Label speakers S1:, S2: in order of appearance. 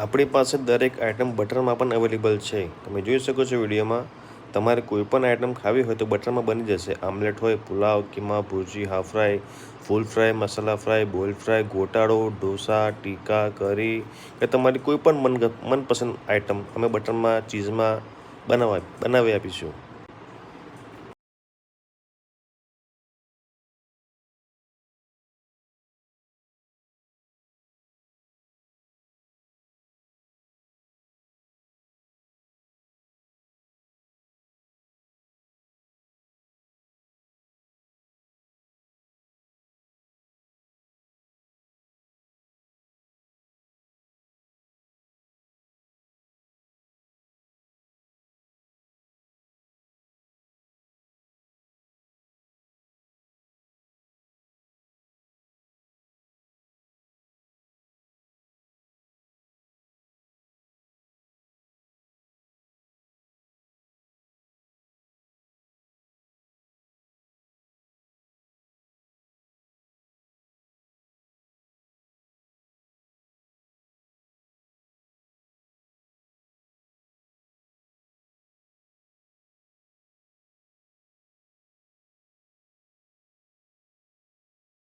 S1: આપણી પાસે દરેક આઇટમ બટરમાં પણ અવેલેબલ છે. તમે જોઈ શકો છો વિડીયોમાં. તમારે કોઈ પણ આઇટમ ખાવી હોય તો બટરમાં બની જશે. આમલેટ હોય, પુલાવ, કીમા, ભુરજી, હાફ ફ્રાય, ફૂલ ફ્રાય, મસાલા ફ્રાય, બોઇલ ફ્રાય, ગોટાળો, ઢોસા, ટીકા, કરી કે તમારી કોઈ પણ મનપસંદ આઇટમ અમે બટરમાં ચીઝમાં બનાવી આપીશું.